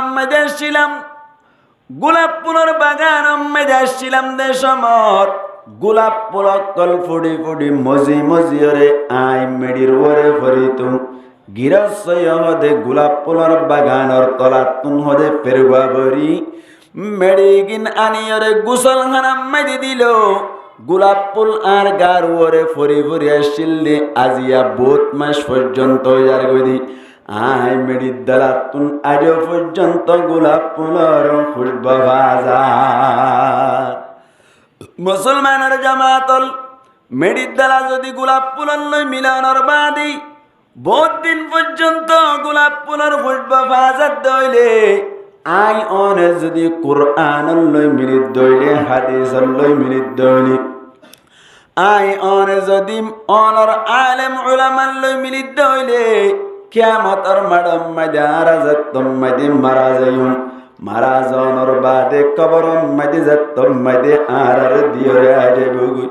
মধ্যে ছিলাম গোলাপ ফুলের বাগান মধ্যে আসছিলাম দেশমত গোলাপ ফুল অকল ফুডি ফুডি মজি মজি রে আই মেডির ওরে ফরিতুম গিরসয় হদে গোলাপ ফুলের বাগানর তলাত তুন হদে পেরুয়া বরি মেডিগিন আনিয়রে গুসল খানাম মেদি দিল গোলাপ ফুল আর গার ওরে ফরি ফরি আসছিল আজিয়া বহুত মাস পর্যন্ত যার গদি আই মেডির দালাতুন আজ পর্যন্ত গোলাপ ফুলের খুশবা বাজার মুসলমানের জামাতল মেডির দ্বারা যদি গোলাপ ফুলের লই মিলানোর বাদি বহুত দিন পর্যন্ত গোলাপ ফুলের খুশবা বাজার দইলে আই অনে যদি কোরআন লই মিলিত দইলে হাদিস লই মিলিত দইলে আই অনে যদি অনর আলেম উলামান লই মিলিত দইলে কিয়ামতের মাডম মাদারা যতম মাদি মারা যায়ুন মারা যাওয়ার বাদে কবরম মাদি যতম মাদি আরার দিয়রে আজে গুগু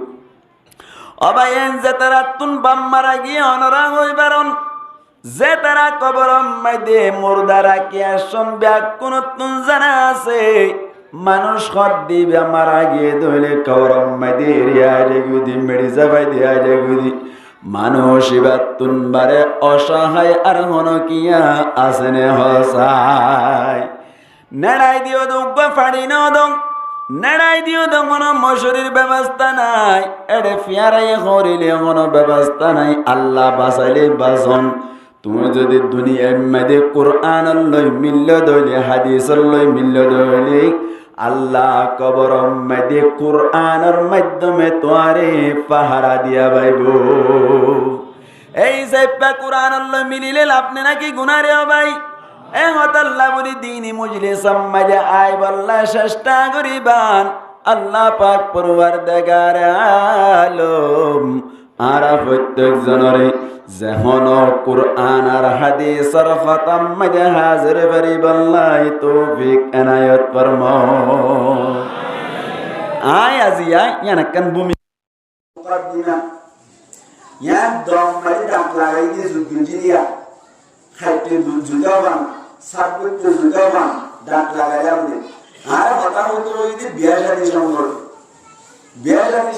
অবায়েন যেতারা তুন বাম মারা গিয়ে অনরা হইবারন যে তারা কবরম মাদি মুর্দারা কি আসন ব্যাগ কোন তুন জানা আছে মানুষ খদ দিবে মারা গিয়ে দইলে কবরম মাদি রিয়া আজে গুদি মেডি যাবাই দিয়া আজে গুদি মানুষ এবার তুনবারে অসহায় আর হন কিয়া আসেনে হসাই নেড়াই দিও দুগ্গ ফাড়ি নদং নেড়াই দিও দমন মশুরির ব্যবস্থা নাই এডে ফিয়ারাই হরিলে কোনো ব্যবস্থা নাই আল্লাহ বাসাইলে বাসন তুমি যদি দুনিয়ার মধ্যে কোরআন লই মিল্ল দইলে হাদিস লই মিল্ল দইলে আল্লাহ কবরম মধ্যে কোরআনের মাধ্যমে তোয়ারে পাহারা দিয়া বাইব এই সাইপা কোরআন লই মিলিলে আপনি নাকি গুনারে ভাই এ হতাল্লাহ বলি দিনী মজলিস মাঝে আই বল্লা চেষ্টা করিবান আল্লাহ পাক পরওয়ারদিগার আলম আরা প্রত্যেক জনরে যেহন কোরআন আর হাদিসের খতম মাঝে হাজির করিবাল্লাহ তৌফিক এনায়ত ফরমাও আই আজিয়া ইয়ানাকান ভূমি মুকদ্দিমা ইয়া দম মাঝে ডাক লাগাই দিয়ে জুগিয়া খাইতে জুগাবান সাবুতে জুগাবান ডাক লাগাইলাম দে আর কথা হতো ওই যে বিয়া শাদী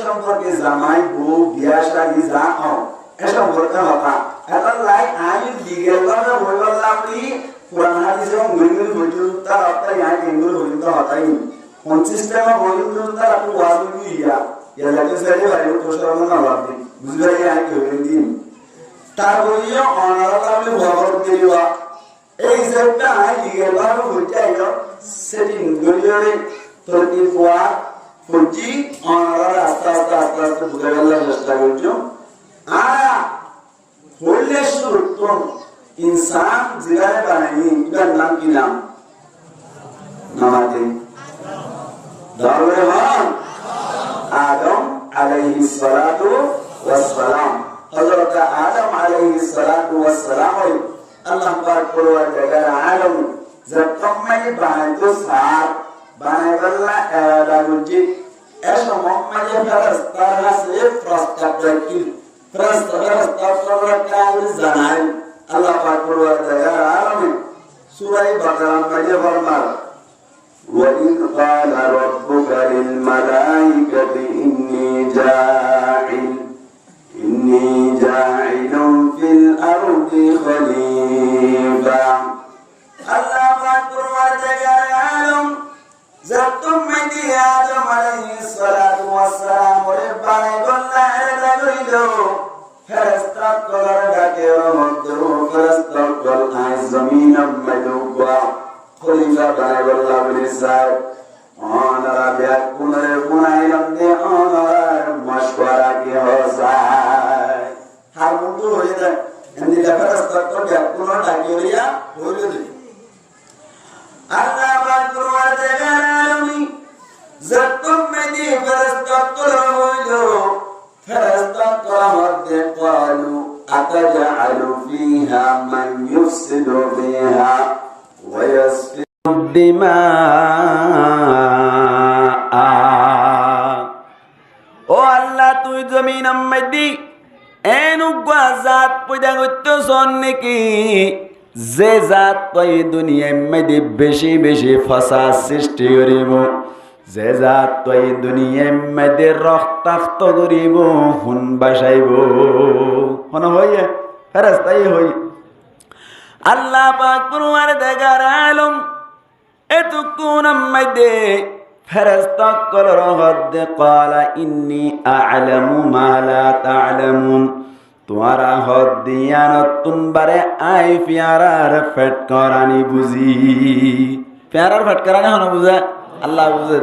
সম্পর্কে জামাই বউ বিয়া শাদী যা হও এ সম্পর্কে কথা এখন লাই আই লিগেল ভাবে বললাম নি কোরআন হাদিসে মুমিন হজুর তার আপনি আই এঙ্গুল হইল তো হতাই কোন সিস্টেমে হইল তো আপনি ওয়াজ নিয়া ইয়া লাগে সাইলে ভাই তো সরল না লাগবে বুঝলাই আই কি হইল দিন তার বইও অনারালামে ভগবত দিবা এই যেটা আই লিগেল ভাবে হইতাইলো সেটিং গলিয়রে তরতি পোয়া ফুজি অনারা আস্তে আস্তে বুঝে গেল চেষ্টা করছো আরা হইলে সুরতম ইনসান জিগারে বানাইনি এটার নাম কি নাম নামাতে দারুল মান আদম আলাইহিস সালাতু ওয়াস সালাম হযরত আদম আলাইহিস সালাতু ওয়াস সালাম আল্লাহ পাক পরওয়ারদিগার আলম যতমাই বানাইতো সাত বানাইবাল্লা এরাদুজি এসো মোহাম্মদ ফেরেশতার কাছে প্রস্তাব রাখি ফেরেশতারা কাল জানাই আল্লাহ পাক পরওয়ারদিগার আলম সূরা বাকারা মধ্যে ফরমান وَإِذْ قَالَ رَبُّكَ لِلْمَلَائِكَةِ إِنِّي جَاعِلٌ فِي الْأَرْضِ خَلِيفَةً আল্লাহ পাক পরওয়ারদিগার আলম যতম মাইদি আদম আলাইহিস সালাতু ওয়াস সালাম ওরে বানাইবাল্লা এরা কইল ফেরেশতা কলার ডাকে মধ্যে ফেরেশতা কল আই জমিন মাদুবা খলিফা বানাইবাল্লা বিলিসাব অনারা ব্যাক কুনরে বুনাইলাম দে অনার মাশওয়ারা কি হোসায় হার মুন্ডু হয়ে যায় এমনি ফেরেশতা কল ব্যাক কুনর ডাকে রিয়া হইল দি আল্লাহ পাক পরওয়ারদিগার আলামিন যতম মেদি ফেরেশতা করা হইল ফেরেশতা করা মধ্যে قالوا أتجعل فيها من يفسد فيها ويسفك الدماء ও আল্লাহ তুই জমিনের মধ্যে এনুগা জাত পয়দা করতেছ নাকি যে জাত তই দুনিয়ার মধ্যে বেশি বেশি ফাসাদ সৃষ্টি করিব, যে জাত তই দুনিয়ার মধ্যে রক্তাক্ত করিব, খুন বাসাইব, হন হইয়া ফেরেশতাই হই। আল্লাহ পাক পরওয়ারদিগার আলম এতক্ষণ মধ্যে ফেরেশতা কলর হদ্দে ক্বালা ইন্নী আ'লামু মা লা তা'লামুন, তোমারা হদ দিয়া নতুন বারে আই পেয়ারার ফেট করানি বুঝি। পেয়ারার ফেট করানি হন বুঝা আল্লাহ বুঝে।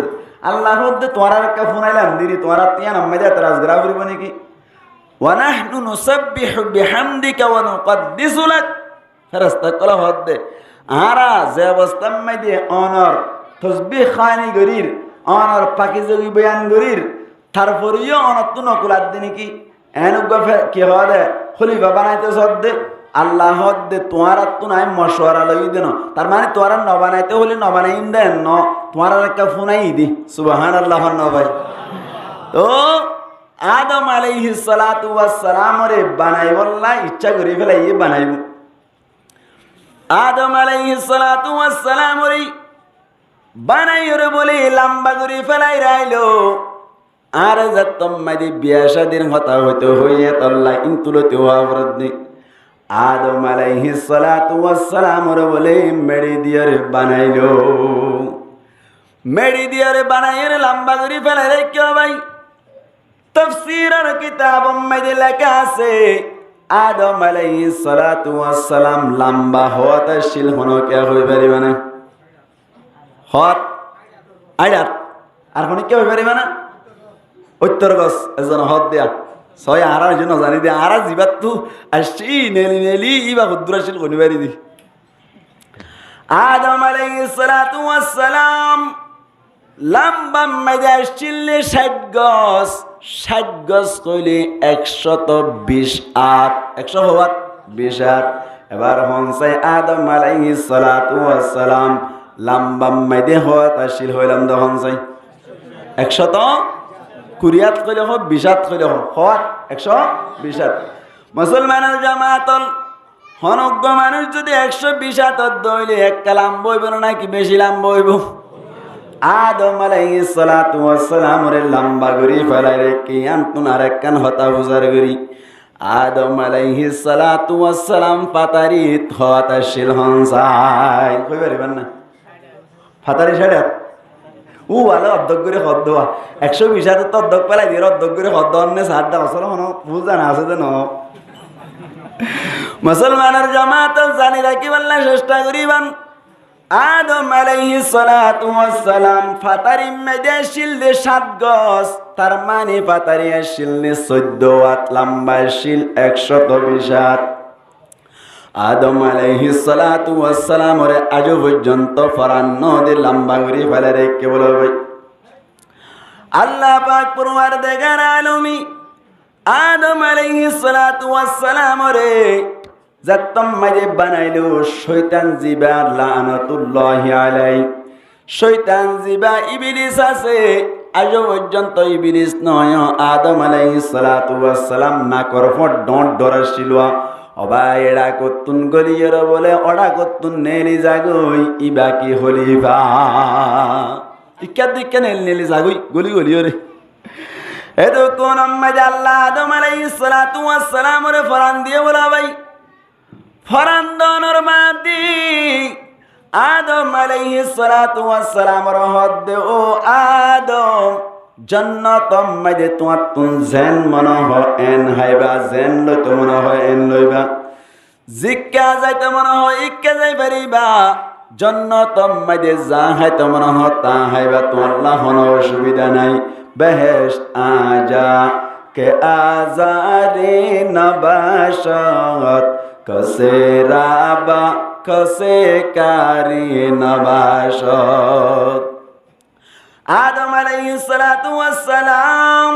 আল্লাহ হদ্দে তোমারা একটা ফোনাইলাম দিদি তোমারা তিয়া নাম্মাই দেয় তারা আজগরা করিব নাকি। ওয়া নাহনু নুসাব্বিহু বিহামদিকা ওয়া নুকদ্দিসু লাক, ফেরেশতা কল হদ্দে আরা যে অবস্থার মধ্যে অনর তসবিহ খানি গরির অনর পাকিজগি বয়ান গরির তারপরেও অনত নকুলাদ দিনে কি এনুগা কি হদে খলিফা বানাইতে সদ্দে আল্লাহ হদ্দে তোমার তো নাই মশওয়ারা লই দেন, তার মানে তোমার ন বানাইতে হলে ন বানাই দেন ন তোমার একটা ফোনাই দি সুবহানাল্লাহ ন ভাই। তো আদম আলাইহিস সালাতু ওয়াস সালাম রে বানাইবল্লা ইচ্ছা করি ফেলাই বানাইব। আদম আলাইহিস সালাতু ওয়াস সালাম রে বানাইর বলে লম্বা করে ফেলাই রাইলো। আর যতম মাদি বিয়া শাদীর কথা হইতে হইয়ে তল্লা ইনতুলতে হওয়ারদি আদম আলাইহিস সালাতু ওয়াস সালাম রে বলে মেড়ি দিয়ে বানাইলো। মেড়ি দিয়ে বানাইর লম্বা করে ফেলাই রে কেউ ভাই তাফসীরের কিতাব মধ্যে লেখা আছে আদম আলাইহিস সালাতু ওয়াস সালাম লম্বা হওয়াতে শিল হনো কে হই পারিবে না, হত আইডাত আর কোন কে হই পারিবে না, উত্তর গছ এজন হত দিয়া ছয় আরার জন্য জানি দিয়া আরা জিবাত তু আসি নেলি নেলি ইবা হুদ্রাশিল কোনি বারি দি। আদম আলাইহিস সালাতু ওয়াস সালাম লম্বা মাইদা আসছিল 60 গজ, 60 গজ কইলে 120 আট, 100 হওয়াত 20 আট। এবার হনসাই আদম আলাইহিস সালাতু ওয়াস সালাম লম্বা মাইদে হওয়াত আসছিল হইলাম দ হনসাই 120 কইলে হ 20 কইলে হওয়াত 120 আট। মুসলমানের জামাতল হনজ্ঞ মানুষ যদি 120 আট দইলে এক কালাম বইব না কি বেশি লাম বইব। আদম আলাইহিস সালাতু ওয়াস সালাম রে লম্বা গরি ফেলাই রে কি আনতুন আরেক কান হতা বুজার গরি। আদম আলাইহিস সালাতু ওয়াস সালাম পাতারি হতা শিল হনসাই কই পারিবেন না ফাতারি ছাড়া ও আলো অর্ধক করে হদ দেওয়া 120 হাতে তো অর্ধক পেলাই দিয়ে অর্ধক করে হদ অন্য সাতটা আসল হন বুঝা না আছে যে ন মুসলমানের জামাত জানি রাখি বললা চেষ্টা করিবান। আদম আলাইহিস সালাতু ওয়াস সালাম ফাতারি মেদে শিলদে 7 গজ, তার মানে ফাতারি শিলনে 14 হাত লম্বা শিল 120 হাত। আদম আলাইহিস সালাতু ওয়াস সালাম রে আজ পর্যন্ত ফরান্ন দে লম্বা করে ফেলে রেখে বলো ভাই আল্লাহ পাক পরওয়ারদিগার আলমী আদম আলাইহিস সালাতু ওয়াস সালাম রে যতম মাঝে বানাইলো শয়তান জিবা লানাতুল্লাহি আলাই। শয়তান জিবা ইবলিস আছে, আজ পর্যন্ত ইবলিস নয় আদম আলাইহিস সালাতু ওয়াস সালাম না করফট ডট ডরাছিল অবা এড়া কতুন গলিয়র বলে ওড়া কতুন নেলি জাগই ইবা কি হলিফা ইকা দিকে নেলি জাগই গলি গলিয়রে এতো কোন আম্মাজ আল্লাহ আদম আলাইহিস সালাতু ওয়াস সালাম রে ফরান দিয়ে বলা ভাই ফরান দনর মাদি আদম আলাইহিস সালাতু ওয়াস সালাম রহদ ও আদম জান্নাতম মাঝে তোমার তুন জেন মন হ এন হাইবা জেন লই তো মন হয় এন লইবা জিক্কা যাইতে মন হয় ইক্কা যাই পারিবা জান্নাতম মাঝে যা হাইতে মন হ তা হাইবা তো আল্লাহ হন অসুবিধা নাই। বেহেশত আজা কে আজারে নবাশত কসে রাবা কসে কারি নবাশত। আদম আলাইহিস সালাতু ওয়াস সালাম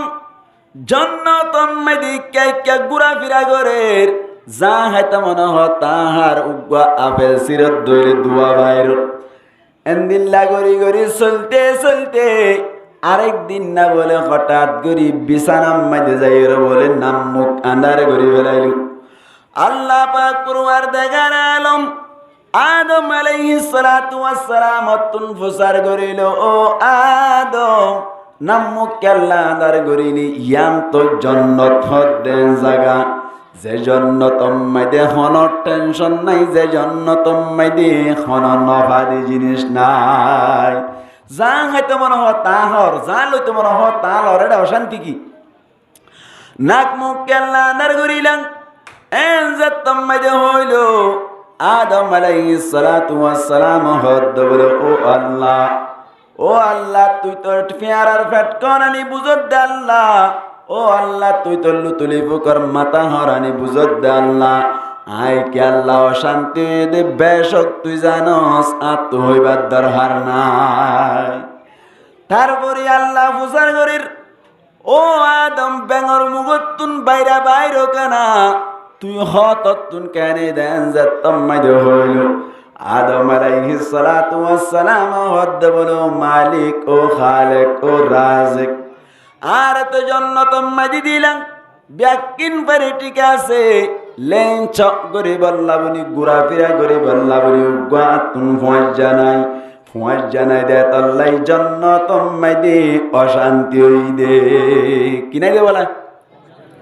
জান্নাতুল মাদিকে কে ঘুরা ফিরা করে যা হাইতা মনে হ তাহার উগা আপেল সিরত দইলে দুয়া বাইর এন্দিল্লা গরি গরি চলতে চলতে আরেক দিন না বলে হঠাৎ গরি বিছানার মাঝে যাইর বলে নাম মুখ আন্দারে গরি ফেলাইল। আল্লাহ পাক পরওয়ারদিগার আলম আদম আলাইহিস সালাতু ওয়াস সালাম অতুন ফুসার গরিল ও আদম নামু কেল্লা দার গরিলি ইয়াম তো জন্নত হদ্দেন জাগা যে জন্নতম মাইদে হন টেনশন নাই যে জন্নতম মাইদে হন নফাদি জিনিস নাই যা হয়তো মনে হয় তা হর যা লইতে মনে হয় তা লর এটা অশান্তি কি নাক মুখ কেল্লা দার গরিলাম এন যে তম মাইদে হইল আদম আলাইহিস সালাতু ওয়াস সালাম হদ্দ বলে ও আল্লাহ তুই তোর পেয়ারার ফেট করানি বুঝত দে আল্লাহ ও আল্লাহ তুই তোর লুতুলি ফুকর মাথা হরানি বুঝত দে আল্লাহ আই কে আল্লাহ অশান্তি দে বেশক তুই জানস আর তো হইবার দরকার নাই তারপরে আল্লাহ ফুসার গরির ও আদম বেঙর মুগতুন বাইরা বাইরো কেনা তুই হততুন কেনে দেন যে তম্মাইদে হইল আদম আলাইহিস সালাতু ওয়াস সালাম হদ্দ বলো মালিক ও খালেক ও রাজিক আর তো জন্নত মাজি দিলাম ব্যাকিন পরে ঠিক আছে লেন চক করে বললা বনি ঘুরা ফিরা করে বললা বনি গাতুন ফুয়াজ জানাই দে তল্লাই জন্নত মাইদে অশান্তি হই দে কিনাই দে বলা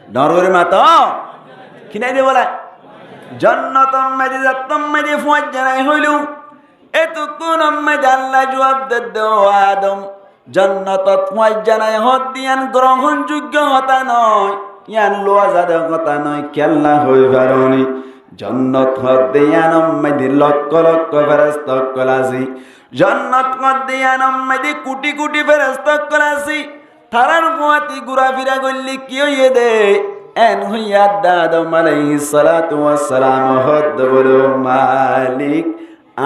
নররে মাতা কিনাই দে বলা জন্নতম মাঝে যাত্তম মাঝে ফুয়াজ জানাই হইল এতক্ষণ মাঝে আল্লাহ জবাব দে আদম জন্নতত ফুয়াজ জানাই হদ দিয়ান গ্রহণযোগ্য হতা নয় ইয়ান লোয়া যাদে কথা নয় কেল্লা হই পারনি জন্নত হদ দিয়ান মাঝে লক্ষ লক্ষ ফেরেশতা কলাসি জন্নত হদ দিয়ান মাঝে কোটি কোটি ফেরেশতা কলাসি তারার ফুয়াতি ঘুরা ফিরা করলি কি হইয়ে দে এন হইয়া আদম আলাইহিস সালাতু ওয়াস সালাম হদ্দ বলো মালিক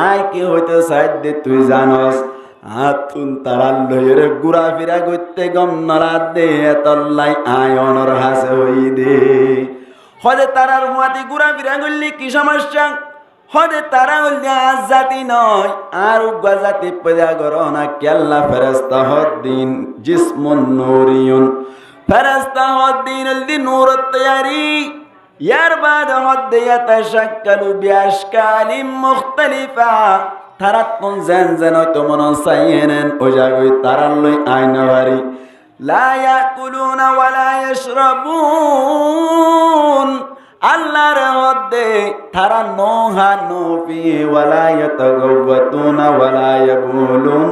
আয় কি হইতে সাইড দে তুই জানস আতুন তারাল লইরে ঘুরা ফিরা করতে গম নরা দে তল্লাই আয় অনর হাসে হই দে হদে তারার হুয়াতি ঘুরা ফিরা করলি কি সমস্যা হদে তারা হইলে আজাতি নয় আর উগাজাতি পয়দা করো না কেল্লা ফেরেশতা হদ্দিন জিসমুন নূরিয়ুন ফেরেশতা হদ্দিন আলদি নূরত তৈয়ারি ইয়ার বাদ হদ্দে ইয়াতাশাক্কালু বিআশকালিম মুখতালিফা তারা কোন যেন তো মন চাইয়েনেন ও জাগই তারার লই আইনাবারি লা ইয়াকুলুনা ওয়ালা ইয়াশরাবুন আল্লাহর হদ্দে তারা নোহা নোপি ওয়ালা ইয়াতাগাওয়াতুনা ওয়ালা ইয়াবুলুন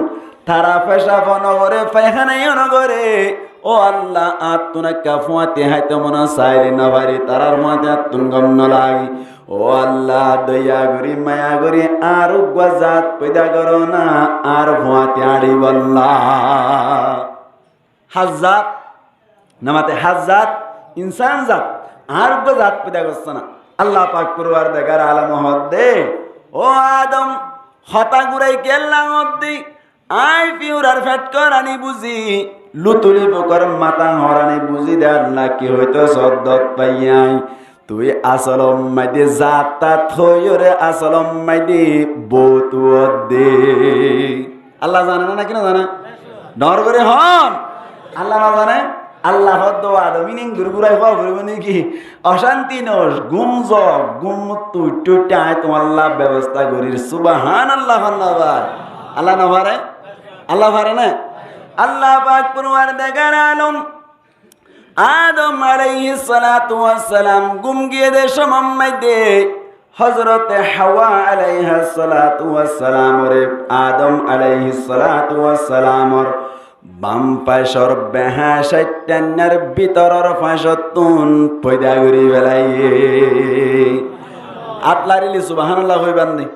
তারা পেশাব নগরে পায়খানায় নগরে ও আল্লাহ আত্মনা কাফুয়াতে হাইতে মনে চাইলি না বাড়ি তারার মাঝে আত্মন গম নলাগি ও আল্লাহ দয়া করি মায়া করি আর গজাত পয়দা করো না আর ভুয়াতে আড়ি বল্লা হাজাত নামাতে হাজাত ইনসান জাত আর গজাত পয়দা করছে না আল্লাহ পাক পরওয়ার দেখার আলম হদ্দে ও আদম হতা গুড়াই কেল্লা হদ্দি আই পিউরার ফেট করানি বুঝি লুতুলি পোকর মাথা হরানি বুঝি দে আল্লাহ কি হইতো সদ্দত পাইয়াই তুই আসলম মাইদে জাতা থইরে আসলম মাইদে বতু দে আল্লাহ জানে না নাকি না জানে ডর করে হন আল্লাহ না জানে আল্লাহ হদ্দ আদম মিনিং গুরগুরাই হওয়া বলবো নাকি অশান্তি নস গুম জগ গুম তুই টুইটা আয় তোমার আল্লাহ ব্যবস্থা করির সুবহান আল্লাহ আল্লাহ না পারে আল্লাহ পারে না আল্লাহ পাক পরওয়ার দেখার আলম আদম আলাইহিস সালাতু ওয়াস সালাম গুম গিয়ে দে সময় দে হযরতে হাওয়া আলাইহিস সালাতু ওয়াস সালাম রে আদম আলাইহিস সালাতু ওয়াস সালাম বাম পাশর বেহা শয়তানের ভিতরর ফাঁসতুন পয়দা করি বেলাইয়ে আতলারিলি সুবহানাল্লাহ হইবান নি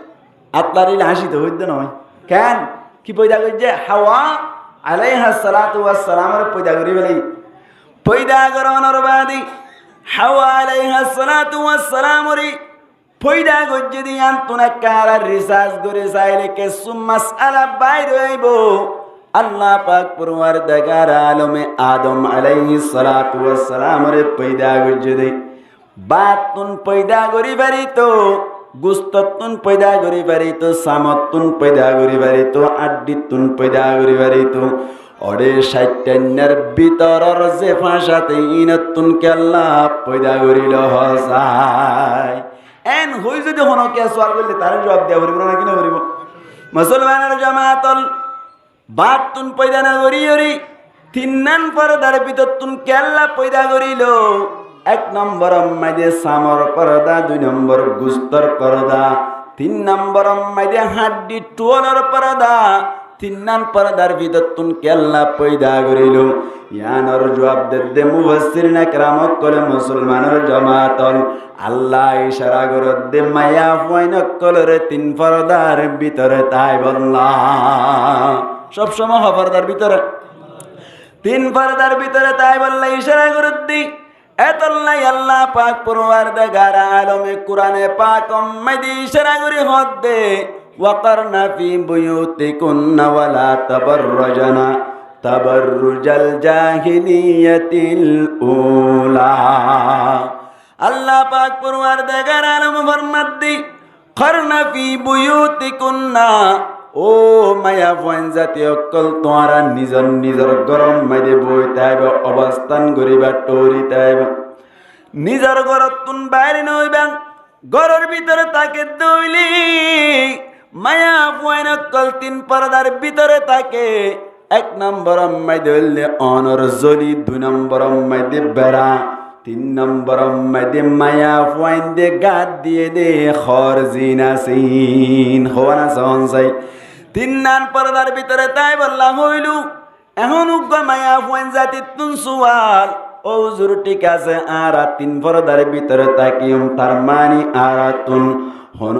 আতলারিলি হাসিতে হইতে নয় কেন কি পয়দা কইছে হাওয়া আলাইহিস সালাতু ওয়াস সালামের পয়দা করি বেলাই পয়দা করানোর বাদী হাওয়া আলাইহিস সালাতু ওয়াস সালাম রে পয়দা গজ্জে দিয়ান তুনা কারার রিসার্চ করে চাইলে কে মাসআলা বাইর হইব আল্লাহ পাক পরওয়ার দেখার আলমে আদম আলাইহিস সালাতু ওয়াস সালাম রে পয়দা গজ্জে দে বাতুন পয়দা করি বারিতো গুস্ততুন পয়দা করি পারিতো সামতুন পয়দা করি পারিতো আড্ডিতুন পয়দা করি পারিতো ওরে শয়তানের ভিতরর যে ফাঁসাতে ইনতুন কেল্লা পয়দা করিল হসাই এন হই যদি হনকিয়া সোয়াল করলে তার জবাব দেওয়া করিব না কিনা করিব মুসলমানের জামাতল বাদ তুন পয়দা না করি 3 নান পর্দার ভিতর তুন কেল্লা পয়দা করিল 1 নম্বর মাইদে সামর পর্দা 2 নম্বর গুস্তর পর্দা 3 নম্বর মাইদে হাড্ডি টোলর পর্দা 3 নান পর্দার ভিতর তুন কেল্লা পয়দা করিল ইয়ানর জবাব দে মুফাসসিরিন کرام কলে মুসলমানের জামাতল আল্লাহ ইশারা করে দে মায়া ফাইন কলরে 3 পর্দার ভিতরে তাই বল্লা সব সময় পর্দার ভিতরে 3 পর্দার ভিতরে তাই বললা ইশারা করে দি এতল্লাই আল্লাহ পাক পরওয়ারদিগার আলমে কোরআনে পাক মাইদি ইশারা করে হদ দে ওয়াকারনা ফি বুয়ুতিকুন্না ওয়ালা তাবাররাজনা তাবাররুজাল জাহিলিয়াতিল উলা আল্লাহ পাক পরওয়ারদিগার আলম ফরমাত দি করনা ফি বুয়ুতিকুন্না ও মায়া ফয়েন জাতীয় অকল তোমরা নিজর নিজর গরম মাইদে বই তাইব অবস্থান করিবা টরি তাইব নিজর ঘরত তুন বাইরে নইবা ঘরের ভিতরে তাকে দইলি মায়া ফয়েন অকল 3 পর্দার ভিতরে তাকে 1 নম্বর মাইদে হইলে অনর জলি 2 নম্বর মাইদে বেড়া 3 নম্বর মাইদে মায়া ফয়েন দে গাদ দিয়ে দে খরজিনা সিন হওয়ানা সহনসাই 3 নান পর্দার ভিতরে তাই বললা হইলু এখন উগ্র মায়া ফয়েন জাতি তুন সুয়াল ও হুজুর ঠিক আছে আর 3 পর্দার ভিতরে তাকিম তার মানি আর তুন হন